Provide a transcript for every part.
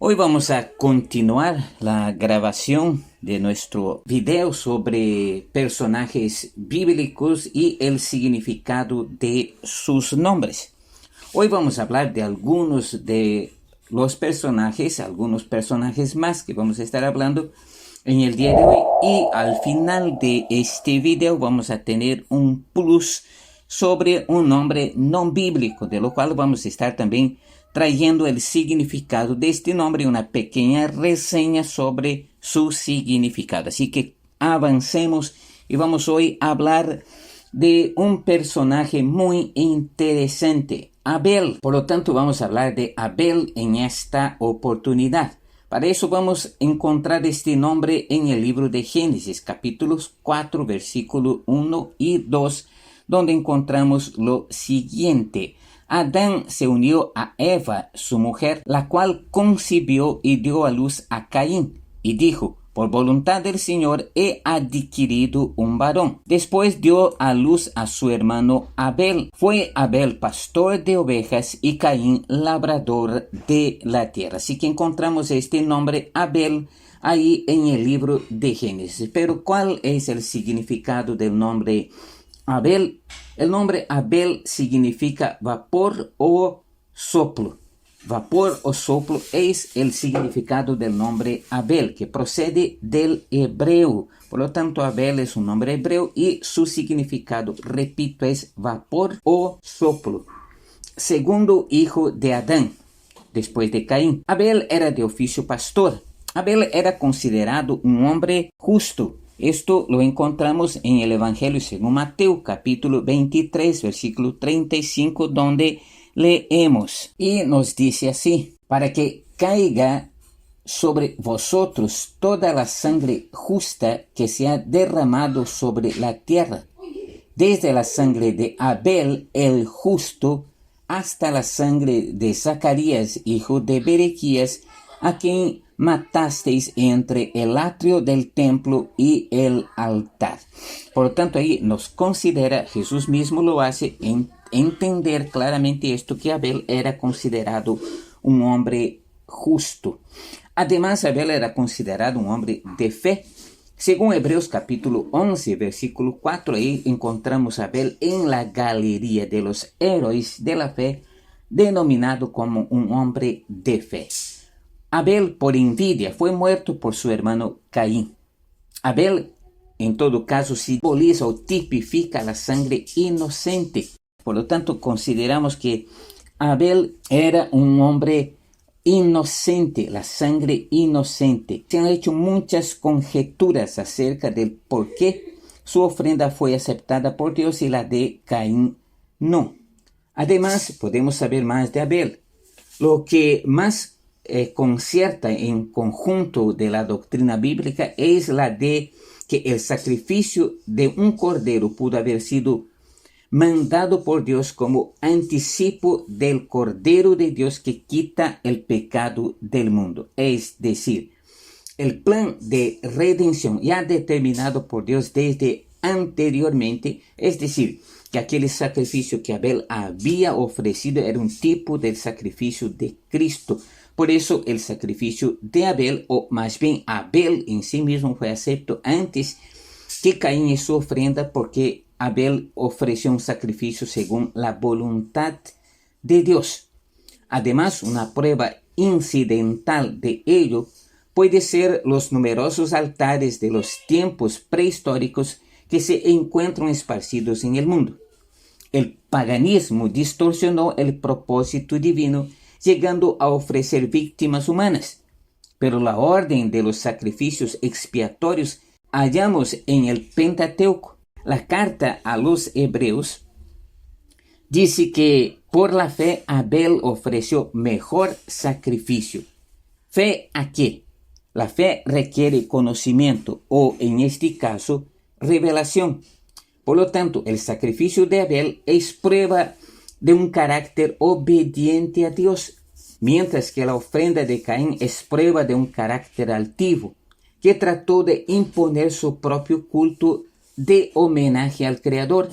Hoy vamos a continuar la grabación de nuestro video sobre personajes bíblicos y el significado de sus nombres. Hoy vamos a hablar de algunos de los personajes, algunos personajes más que vamos a estar hablando en el día de hoy. Y al final de este video vamos a tener un plus sobre un nombre no bíblico, de lo cual vamos a estar también trayendo el significado de este nombre y una pequeña reseña sobre su significado. Así que avancemos y vamos hoy a hablar de un personaje muy interesante, Abel. Por lo tanto, vamos a hablar de Abel en esta oportunidad. Para eso vamos a encontrar este nombre en el libro de Génesis, capítulos 4, versículo 1 y 2, donde encontramos lo siguiente. Adán se unió a Eva, su mujer, la cual concibió y dio a luz a Caín, y dijo: por voluntad del Señor he adquirido un varón. Después dio a luz a su hermano Abel. Fue Abel pastor de ovejas y Caín labrador de la tierra. Así que encontramos este nombre Abel ahí en el libro de Génesis. Pero ¿cuál es el significado del nombre Abel? El nombre Abel significa vapor o soplo. Vapor o soplo es el significado del nombre Abel, que procede del hebreo. Por lo tanto, Abel es un nombre hebreo y su significado, repito, es vapor o soplo. Segundo hijo de Adán, después de Caín. Abel era de oficio pastor. Abel era considerado un hombre justo. Esto lo encontramos en el Evangelio según Mateo, capítulo 23, versículo 35, donde leemos y nos dice así: para que caiga sobre vosotros toda la sangre justa que se ha derramado sobre la tierra, desde la sangre de Abel el justo hasta la sangre de Zacarías, hijo de Berequías, a quien matasteis entre el atrio del templo y el altar. Por lo tanto, ahí nos considera, Jesús mismo lo hace, entender claramente esto, que Abel era considerado un hombre justo. Además, Abel era considerado un hombre de fe. Según Hebreos capítulo 11, versículo 4, ahí encontramos a Abel en la galería de los héroes de la fe, denominado como un hombre de fe. Abel, por envidia, fue muerto por su hermano Caín. Abel, en todo caso, simboliza o tipifica la sangre inocente. Por lo tanto, consideramos que Abel era un hombre inocente, la sangre inocente. Se han hecho muchas conjeturas acerca del por qué su ofrenda fue aceptada por Dios y la de Caín no. Además, podemos saber más de Abel. Lo que más concierta en conjunto de la doctrina bíblica es la de que el sacrificio de un cordero pudo haber sido mandado por Dios como anticipo del Cordero de Dios que quita el pecado del mundo. Es decir, el plan de redención ya determinado por Dios desde anteriormente, es decir, que aquel sacrificio que Abel había ofrecido era un tipo del sacrificio de Cristo. Por eso el sacrificio de Abel, o más bien Abel en sí mismo, fue acepto antes que Caín y su ofrenda, porque Abel ofreció un sacrificio según la voluntad de Dios. Además, una prueba incidental de ello puede ser los numerosos altares de los tiempos prehistóricos que se encuentran esparcidos en el mundo. El paganismo distorsionó el propósito divino, llegando a ofrecer víctimas humanas. Pero la orden de los sacrificios expiatorios hallamos en el Pentateuco. La carta a los Hebreos dice que por la fe Abel ofreció mejor sacrificio. ¿Fe a qué? La fe requiere conocimiento o, en este caso, revelación. Por lo tanto, el sacrificio de Abel es prueba de un carácter obediente a Dios, mientras que la ofrenda de Caín es prueba de un carácter altivo, que trató de imponer su propio culto de homenaje al Creador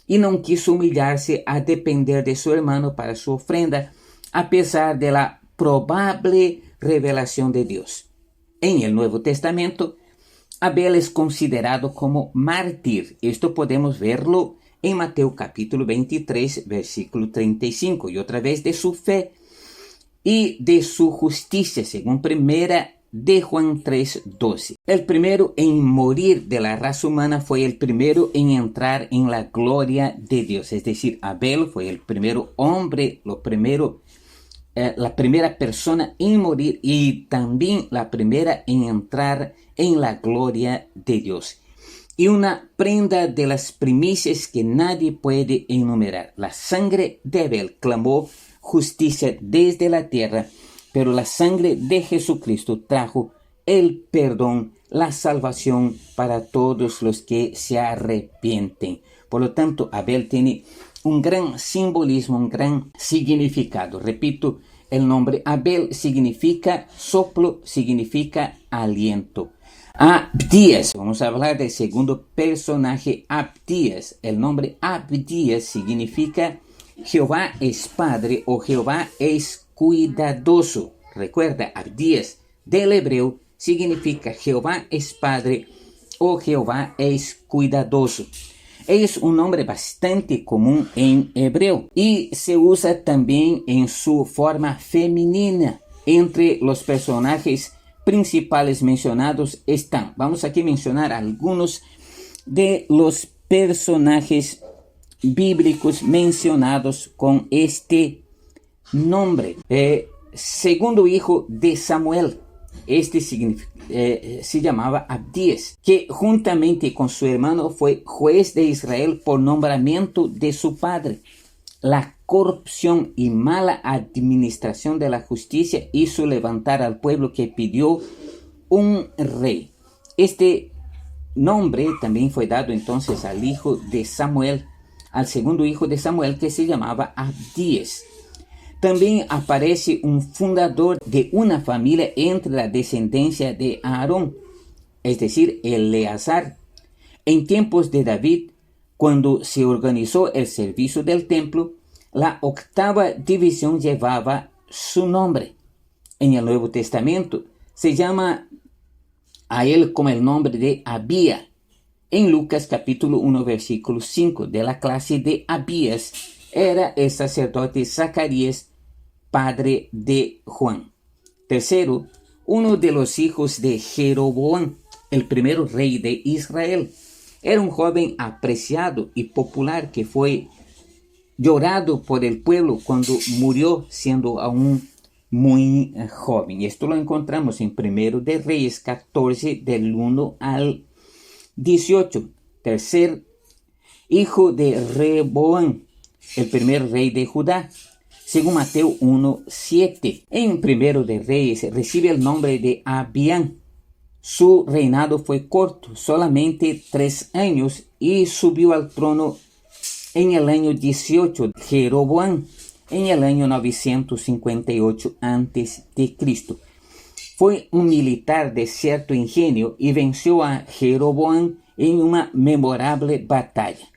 y no quiso humillarse a depender de su hermano para su ofrenda, a pesar de la probable revelación de Dios. En el Nuevo Testamento, Abel es considerado como mártir. Esto podemos verlo en Mateo capítulo 23, versículo 35. Y otra vez de su fe y de su justicia, según primera de Juan 3:12. El primero en morir de la raza humana fue el primero en entrar en la gloria de Dios. Es decir, Abel fue el primero hombre, la primera persona en morir y también la primera en entrar en la gloria de Dios. Y una prenda de las primicias que nadie puede enumerar. La sangre de Abel clamó justicia desde la tierra, pero la sangre de Jesucristo trajo el perdón, la salvación para todos los que se arrepienten. Por lo tanto, Abel tiene un gran simbolismo, un gran significado. Repito, el nombre Abel significa soplo, significa aliento. Abdías, vamos a hablar del segundo personaje, Abdías. El nombre Abdías significa Jehová es padre o Jehová es cuidadoso. Recuerda, Abdías del hebreo significa Jehová es padre o Jehová es cuidadoso. Es un nombre bastante común en hebreo y se usa también en su forma femenina. Entre los personajes principales mencionados están, vamos aquí a mencionar algunos de los personajes bíblicos mencionados con este nombre. Segundo hijo de Samuel, se llamaba Abdías, que juntamente con su hermano fue juez de Israel por nombramiento de su padre. La corrupción y mala administración de la justicia hizo levantar al pueblo que pidió un rey. Este nombre también fue dado entonces al hijo de Samuel, al segundo hijo de Samuel, que se llamaba Abdías. También aparece un fundador de una familia entre la descendencia de Aarón, es decir, Eleazar. En tiempos de David, cuando se organizó el servicio del templo, la octava división llevaba su nombre. En el Nuevo Testamento se llama a él con el nombre de Abía. En Lucas capítulo 1 versículo 5, de la clase de Abías era el sacerdote Zacarías, padre de Juan. Tercero, uno de los hijos de Jeroboam, el primer rey de Israel. Era un joven apreciado y popular que fue llorado por el pueblo cuando murió siendo aún muy joven. Esto lo encontramos en 1 de Reyes 14 del 1 al 18. Tercer hijo de Rehoboam, el primer rey de Judá, según Mateo 1:7. En 1 de Reyes recibe el nombre de Abián. Su reinado fue corto, solamente 3 años, y subió al trono en el año 18 de Jeroboam, en el año 958 a.C. Fue un militar de cierto ingenio y venció a Jeroboam en una memorable batalla.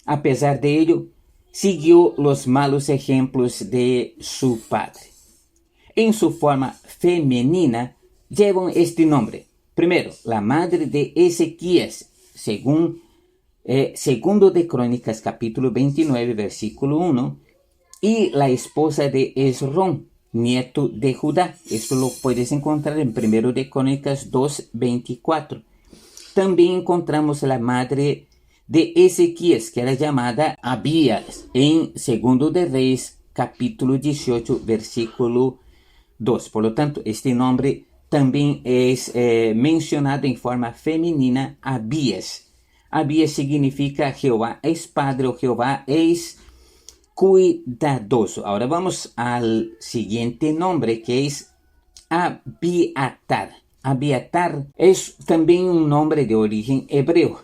A pesar de ello, siguió los malos ejemplos de su padre. En su forma femenina llevan este nombre. Primero, la madre de Ezequías, según segundo de Crónicas capítulo 29 versículo 1, y la esposa de Esrón, nieto de Judá. Esto lo puedes encontrar en 1 de Crónicas 2:24. También encontramos la madre de Ezequías, que era llamada Abías, en 2 de Reyes capítulo 18 versículo 2. Por lo tanto, este nombre también es mencionado en forma femenina, Abías. Abías significa Jehová es padre o Jehová es cuidadoso. Ahora vamos al siguiente nombre, que es Abiatar. Abiatar es también un nombre de origen hebreo,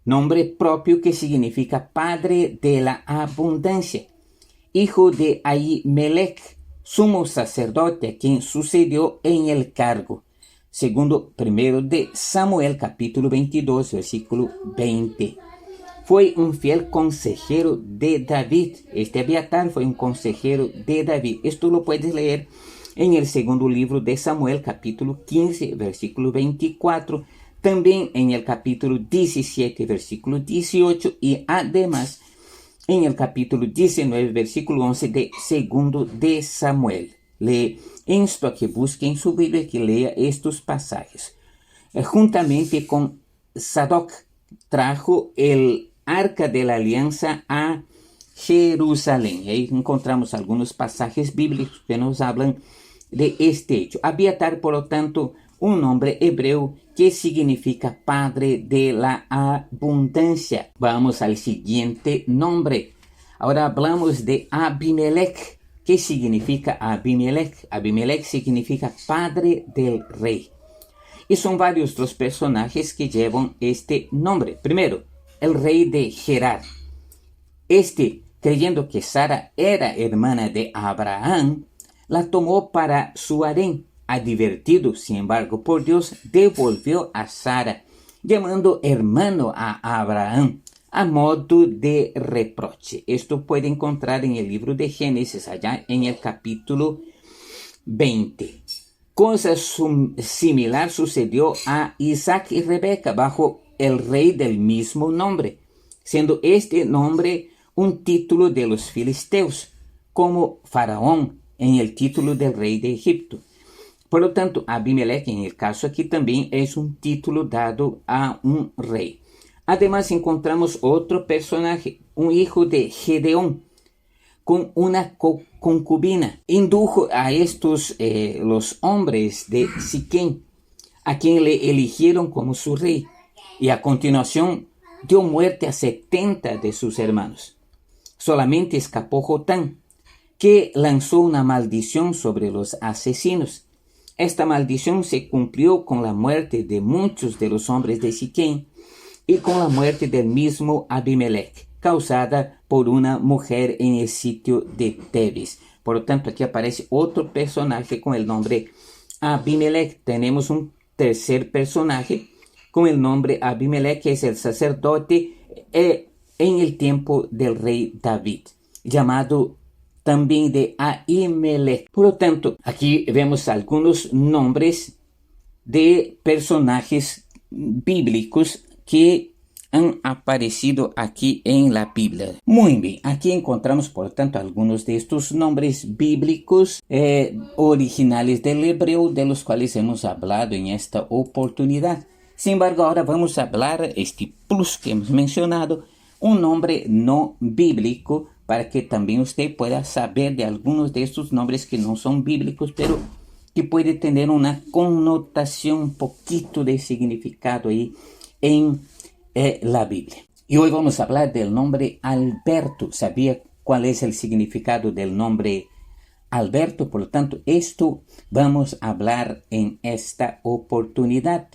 nombre propio que significa padre de la abundancia, hijo de Ahimelech, sumo sacerdote, a quien sucedió en el cargo. Segundo, 1 de Samuel, capítulo 22, versículo 20. Fue un fiel consejero de David. Este Abiatar fue un consejero de David. Esto lo puedes leer en el segundo libro de Samuel, capítulo 15, versículo 24, también en el capítulo 17, versículo 18 y además en el capítulo 19, versículo 11 de segundo de Samuel. Le insto a que busque en su Biblia y que lea estos pasajes. Juntamente con Sadoc trajo el arca de la alianza a Jerusalén. Ahí encontramos algunos pasajes bíblicos que nos hablan de este hecho. Abiatar, por lo tanto, un nombre hebreo que significa padre de la abundancia. Vamos al siguiente nombre. Ahora hablamos de Abimelech. ¿Qué significa Abimelech? Abimelech significa padre del rey. Y son varios los personajes que llevan este nombre. Primero, el rey de Gerar. Creyendo que Sara era hermana de Abraham, la tomó para su harén. Advertido, sin embargo, por Dios, devolvió a Sara, llamando hermano a Abraham, a modo de reproche. Esto puede encontrar en el libro de Génesis, allá en el capítulo 20. Cosa similar sucedió a Isaac y Rebeca bajo el rey del mismo nombre, siendo este nombre un título de los filisteos, como Faraón en el título del rey de Egipto. Por lo tanto, Abimelech en el caso aquí también es un título dado a un rey. Además encontramos otro personaje, un hijo de Gedeón, con una concubina. Indujo a estos los hombres de Siquem, a quien le eligieron como su rey, y a continuación dio muerte a 70 de sus hermanos. Solamente escapó Jotán, que lanzó una maldición sobre los asesinos. Esta maldición se cumplió con la muerte de muchos de los hombres de Siquem y con la muerte del mismo Abimelech, causada por una mujer en el sitio de Tebes. Por lo tanto, aquí aparece otro personaje con el nombre Abimelech. Tenemos un tercer personaje con el nombre Abimelech, que es el sacerdote en el tiempo del rey David, llamado también de Ahimelech. Por lo tanto, aquí vemos algunos nombres de personajes bíblicos que han aparecido aquí en la Biblia. Muy bien, aquí encontramos por lo tanto algunos de estos nombres bíblicos originales del hebreo, de los cuales hemos hablado en esta oportunidad. Sin embargo, ahora vamos a hablar, este plus que hemos mencionado, un nombre no bíblico, para que también usted pueda saber de algunos de estos nombres que no son bíblicos, pero que puede tener una connotación, un poquito de significado ahí en la Biblia. Y hoy vamos a hablar del nombre Alberto. ¿Sabía cuál es el significado del nombre Alberto? Por lo tanto, esto vamos a hablar en esta oportunidad.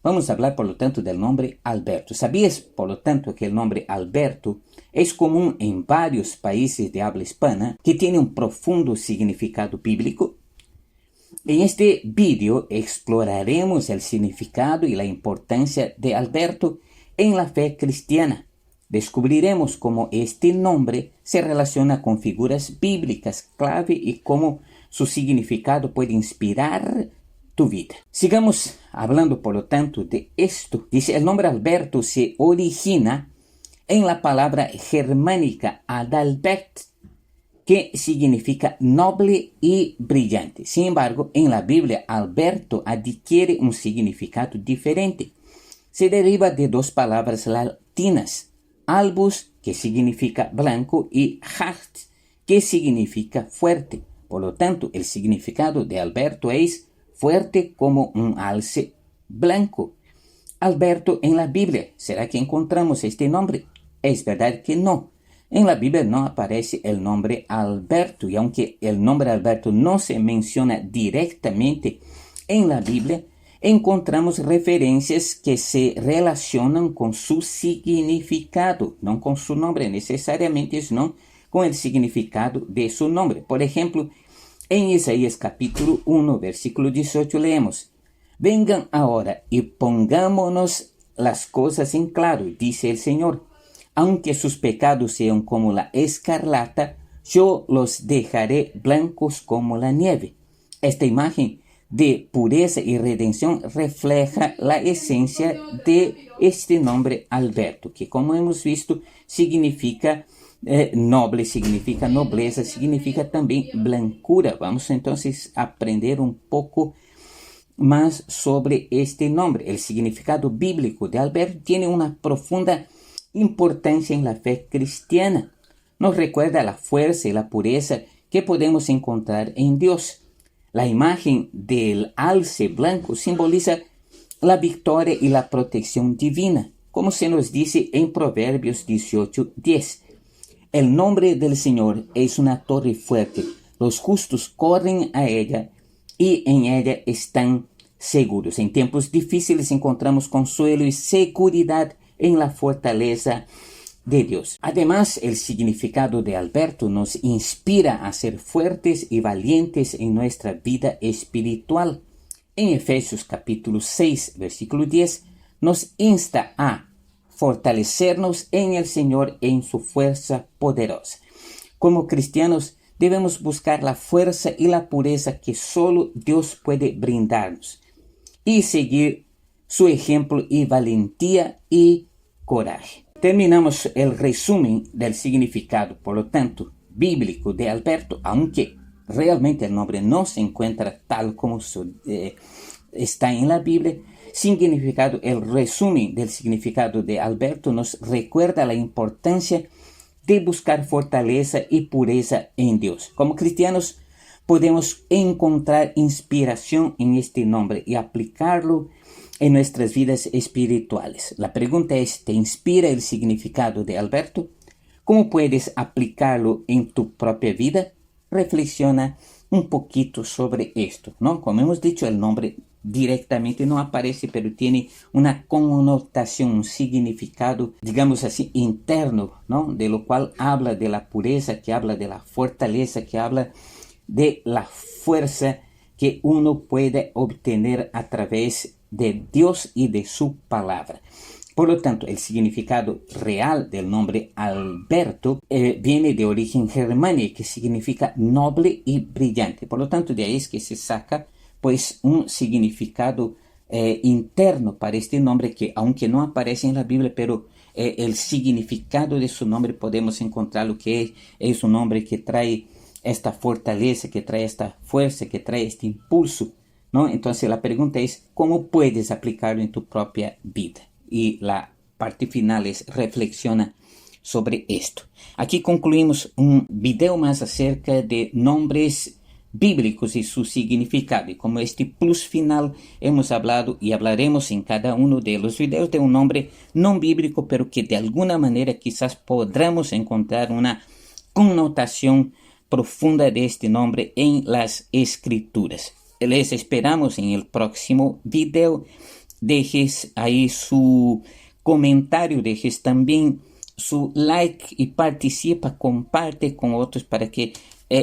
Vamos a hablar, por lo tanto, del nombre Alberto. ¿Sabías, por lo tanto, que el nombre Alberto es común en varios países de habla hispana, que tiene un profundo significado bíblico? En este vídeo exploraremos el significado y la importancia de Alberto en la fe cristiana. Descubriremos cómo este nombre se relaciona con figuras bíblicas clave y cómo su significado puede inspirar tu vida. Sigamos hablando, por lo tanto, de esto. Dice, el nombre Alberto se origina en la palabra germánica Adalbert, que significa noble y brillante. Sin embargo, en la Biblia, Alberto adquiere un significado diferente. Se deriva de dos palabras latinas, albus, que significa blanco, y hart, que significa fuerte. Por lo tanto, el significado de Alberto es fuerte como un alce blanco. Alberto en la Biblia, ¿será que encontramos este nombre? Es verdad que no. En la Biblia no aparece el nombre Alberto, y aunque el nombre Alberto no se menciona directamente en la Biblia, encontramos referencias que se relacionan con su significado, no con su nombre necesariamente, sino con el significado de su nombre. Por ejemplo, en Isaías capítulo 1, versículo 18 leemos: vengan ahora y pongámonos las cosas en claro, dice el Señor. Aunque sus pecados sean como la escarlata, yo los dejaré blancos como la nieve. Esta imagen de pureza y redención refleja la esencia de este nombre Alberto, que como hemos visto significa noble, significa nobleza, significa también blancura. Vamos entonces a aprender un poco más sobre este nombre. El significado bíblico de Alberto tiene una profunda importancia en la fe cristiana. Nos recuerda la fuerza y la pureza que podemos encontrar en Dios. La imagen del alce blanco simboliza la victoria y la protección divina, como se nos dice en Proverbios 18:10. El nombre del Señor es una torre fuerte. Los justos corren a ella y en ella están seguros. En tiempos difíciles encontramos consuelo y seguridad en la fortaleza de Dios. Además, el significado de Alberto nos inspira a ser fuertes y valientes en nuestra vida espiritual. En Efesios capítulo 6, versículo 10, nos insta a fortalecernos en el Señor en su fuerza poderosa. Como cristianos, debemos buscar la fuerza y la pureza que solo Dios puede brindarnos y seguir su ejemplo y valentía y coraje. Terminamos el resumen del significado, por lo tanto, bíblico de Alberto, aunque realmente el nombre no se encuentra tal como está en la Biblia. El resumen del significado de Alberto nos recuerda la importancia de buscar fortaleza y pureza en Dios. Como cristianos podemos encontrar inspiración en este nombre y aplicarlo en nuestras vidas espirituales. La pregunta es, ¿te inspira el significado de Alberto? ¿Cómo puedes aplicarlo en tu propia vida? Reflexiona un poquito sobre esto, ¿no? Como hemos dicho, el nombre directamente no aparece, pero tiene una connotación, un significado, digamos así, interno, ¿no? De lo cual habla de la pureza, que habla de la fortaleza, que habla de la fuerza que uno puede obtener a través de Dios y de su palabra. Por lo tanto, el significado real del nombre Alberto viene de origen germánico, que significa noble y brillante. Por lo tanto, de ahí es que se saca pues un significado interno para este nombre que, aunque no aparece en la Biblia, pero el significado de su nombre podemos encontrar lo que es un nombre que trae esta fortaleza, que trae esta fuerza, que trae este impulso, ¿no? Entonces la pregunta es, ¿cómo puedes aplicarlo en tu propia vida? Y la parte final es, reflexiona sobre esto. Aquí concluimos un video más acerca de nombres bíblicos y su significado. Y como este plus final, hemos hablado y hablaremos en cada uno de los videos de un nombre no bíblico, pero que de alguna manera quizás podamos encontrar una connotación profunda de este nombre en las escrituras. Les esperamos en el próximo video. Dejes ahí su comentario, dejes también su like y participa, comparte con otros para que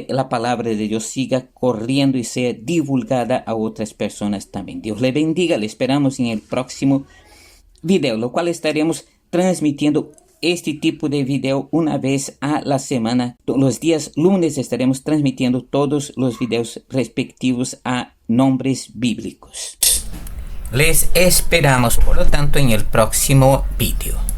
la palabra de Dios siga corriendo y sea divulgada a otras personas también. Dios le bendiga, le esperamos en el próximo video, lo cual estaremos transmitiendo este tipo de video una vez a la semana. Los días lunes estaremos transmitiendo todos los videos respectivos a nombres bíblicos. Les esperamos, por lo tanto, en el próximo video.